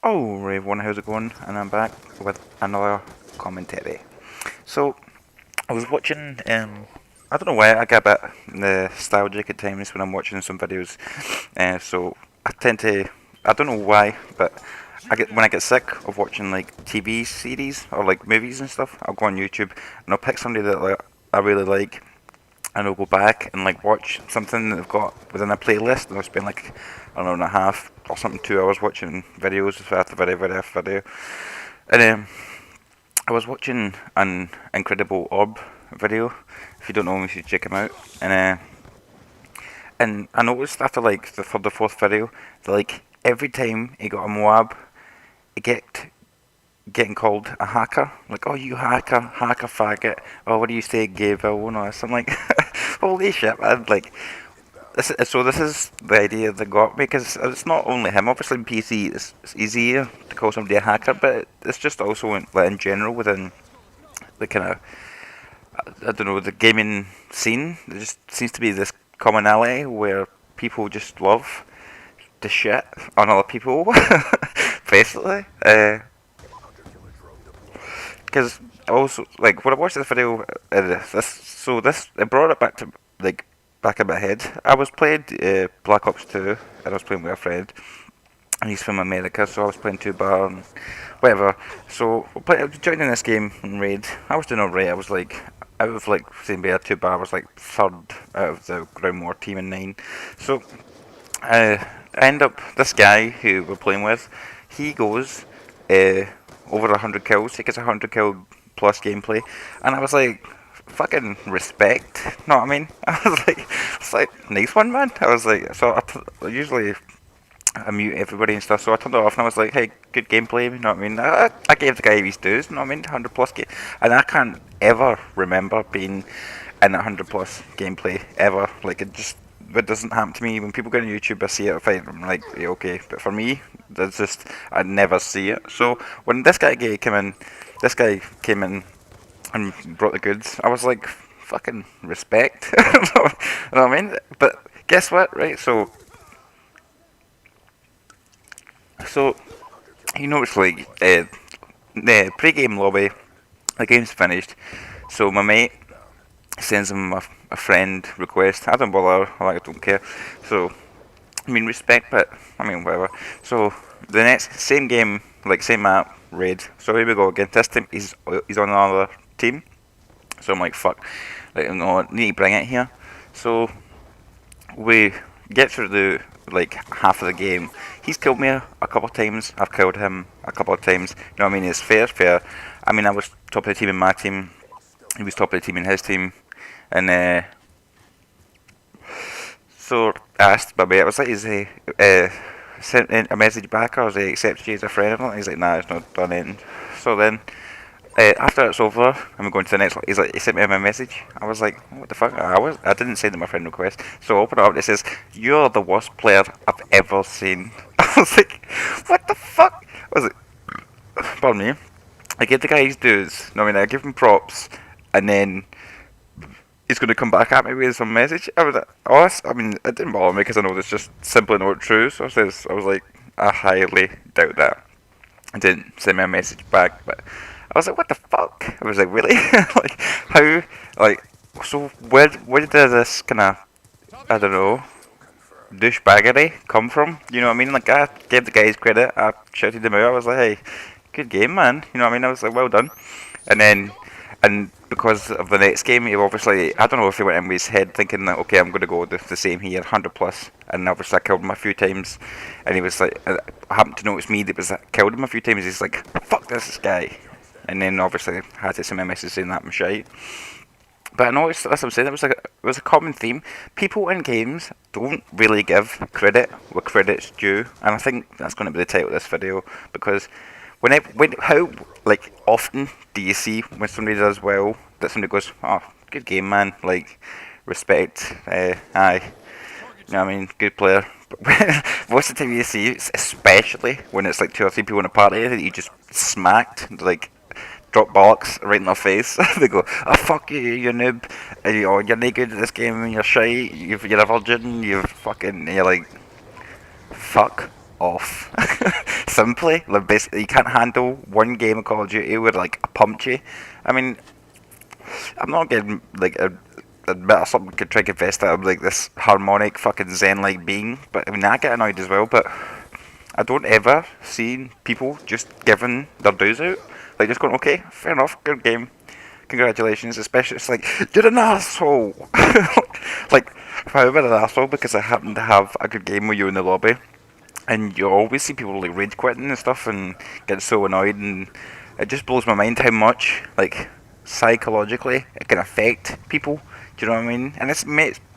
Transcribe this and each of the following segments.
Oh, everyone, how's it going? And I'm back with another commentary. So, I was watching, I don't know why, I get a bit nostalgic at times when I'm watching some videos. So, I tend to, I don't know why, but when I get sick of watching like TV series or like movies and stuff, I'll go on YouTube and I'll pick somebody that like, I really like and I'll go back and like watch something that they've got within a playlist, and I'll spend like I don't know and a half or something 2 hours watching videos after video after video. And I was watching an Incredible Orb video. If you don't know him, you should check him out. And I noticed after like the third or fourth video that like every time he got a Moab, he getting called a hacker. Like, oh, you hacker faggot. Oh, what do you say, Gayville? And all this. I'm like, holy shit, man. Like, this is the idea that got me, because it's not only him. Obviously, in PC, it's easier to call somebody a hacker, but it's just also in general within the kind of, I don't know, the gaming scene. There just seems to be this commonality where people just love to shit on other people, basically. Because also, like, when I watched this video, this it brought it back to like back in my head. I was playing Black Ops 2, and I was playing with a friend, and he's from America, so I was playing 2 bar and whatever. So I was joining this game in raid. I was doing alright. I was like out of like saying bear 2 bar, I was like third out of the ground war team in 9. So I end up this guy who we're playing with. He goes uh, over 100 kills. He gets 100 kill plus gameplay, and I was like, fucking respect. Know what I mean? I was like, it's like nice one, man. I was like, so usually I mute everybody and stuff, so I turned it off and I was like, hey, good gameplay, you know what I mean? I gave the guy his dues, you know what I mean? 100 plus game, and I can't ever remember being in 100 plus gameplay ever. Like it doesn't happen to me. When people go on YouTube, I see it, I'm like, yeah, okay. But for me, that's just I never see it. So when this guy came in and brought the goods, I was like, fucking respect. You know what I mean? But guess what, right? So it's like the pre-game lobby. The game's finished, so my mate sends him a friend request. I don't bother. I don't care. So I mean respect, but I mean whatever. So the next same game, like same map, raid. So here we go again. This time he's on another team. So I'm like fuck. Like no, I need to bring it here. So we get through the like half of the game. He's killed me a couple of times. I've killed him a couple of times. You know what I mean? It's fair. I mean, I was top of the team in my team. He was top of the team in his team, and so I asked my mate. I was like, "Is he sent a message back, or has he accepted you as a friend?" Or not? He's like, "Nah, it's not done anything." So then after it's over, and we're going to the next one, he's like, he sent me a message. I was like, what the fuck? I didn't send him a friend request. So I open it up, and it says, "You're the worst player I've ever seen." I was like, what the fuck? I was like, pardon me. I give the guy his dues. No, I mean, I give him props, and then he's going to come back at me with some message. I was like, oh, I mean, it didn't bother me because I know it's just simply not true. So I was like, I highly doubt that. I didn't send me a message back, but I was like, what the fuck? I was like, really? Like, how? Like, so where did this kind of, I don't know, douchebaggery come from? You know what I mean? Like, I gave the guys credit. I shouted him out. I was like, hey, good game, man. You know what I mean? I was like, well done. And then, and because of the next game, he obviously, I don't know if he went in with his head thinking that, okay, I'm going to go the same here, 100 plus. And obviously I killed him a few times. And he was like, I happened to notice me that was killed him a few times. He's like, fuck this guy. And then obviously I had to send my message saying that I'm shite. But I noticed, as I'm saying, it was a common theme. People in games don't really give credit where credit's due, and I think that's going to be the title of this video, because how like often do you see when somebody does well that somebody goes, oh, good game, man, like respect, aye, you know what I mean, good player. But most of the time you see, especially when it's like 2 or 3 people in a party that you just smacked, like drop bollocks right in their face. They go, "Oh fuck you, you noob! You're no good at this game. You're shy. You're a virgin. You're fucking." And you're like, "Fuck off." simply, like basically, you can't handle one game of Call of Duty with like a pump you. I mean, I'm not getting like admit or something could try to confess that I'm like this harmonic fucking zen like being, but I mean I get annoyed as well. But I don't ever see people just giving their dues out, like just going okay, fair enough, good game, congratulations. Especially it's like you're an asshole. Like if I were an asshole because I happen to have a good game with you in the lobby, and you always see people like rage quitting and stuff and get so annoyed, and it just blows my mind how much like psychologically it can affect people. Do you know what I mean? And it's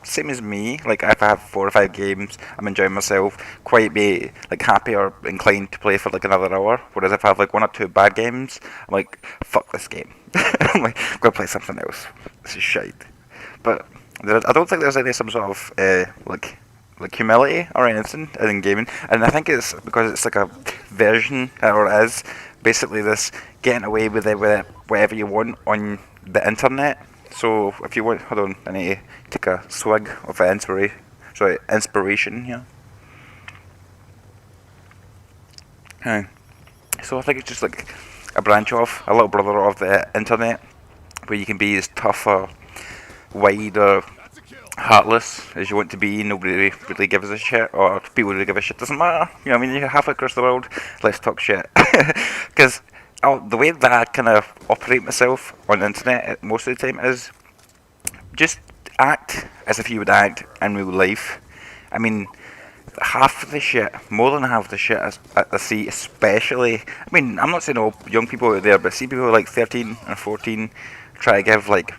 same as me. Like if I have 4 or 5 games, I'm enjoying myself, quite be like happy or inclined to play for like another hour. Whereas if I have like 1 or 2 bad games, I'm like fuck this game. I'm like I'm gonna play something else. This is shite. But I don't think there's any some sort of like humility or anything in gaming, and I think it's because it's like a version or it is basically this getting away with it with whatever you want on the internet. So if you want, hold on, I need to take a swig of inspiration here. Aye. So I think it's just like a branch off, a little brother of the internet, where you can be as tough or wide or heartless as you want to be. Nobody really gives a shit, or people really give a shit. Doesn't matter. You know what I mean? You're halfway across the world. Let's talk shit. Because the way that I kind of operate myself on the internet most of the time is just act as if you would act in real life. I mean, half of the shit, more than half of the shit I see, especially, I mean, I'm not saying all young people out there, but see people like 13 and 14 try to give like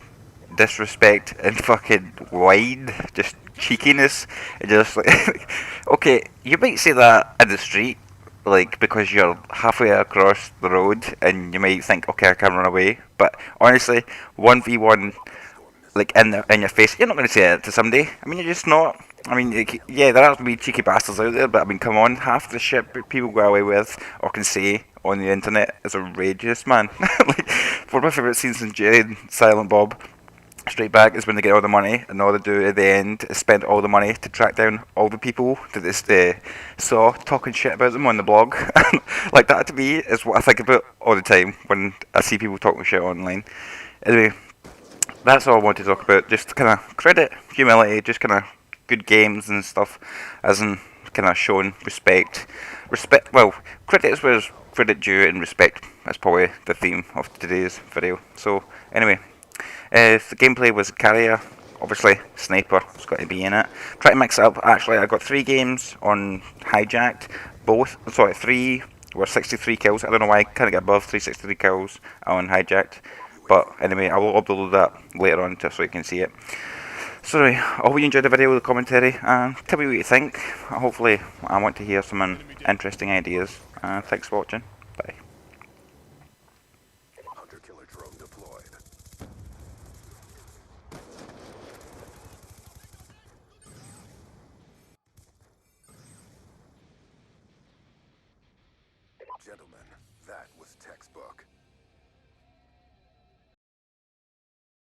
disrespect and fucking wide, just cheekiness, and just like, okay, you might say that in the street, like because you're halfway across the road and you might think, okay, I can run away, but honestly, 1v1 like in your face. You're not going to say it to somebody. I mean, you're just not. I mean, yeah, there are to be cheeky bastards out there, but I mean, come on, half the shit people go away with or can say on the internet is outrageous, man. Like, one of my favourite scenes in Jerry and Silent Bob Straight Back is when they get all the money, and all they do at the end is spend all the money to track down all the people that they saw talking shit about them on the blog. Like that to me is what I think about all the time when I see people talking shit online. Anyway, that's all I want to talk about. Just kind of credit, humility, just kind of good games and stuff, as in kind of showing respect. Respect. Well, credit is where credit due, and respect. That's probably the theme of today's video. So anyway, the gameplay was carrier. Obviously, sniper has got to be in it. Try to mix it up. Actually, I got 3 games on hijacked. Both, sorry, 3 were 63 kills. I don't know why I can't get above 363 kills on hijacked. But anyway, I will upload that later on just so you can see it. So anyway, I hope you enjoyed the video, the commentary, and tell me what you think. Hopefully, I want to hear some interesting ideas. Thanks for watching. Bye. Hunter killer drone deployed. Gentlemen, that was textbook.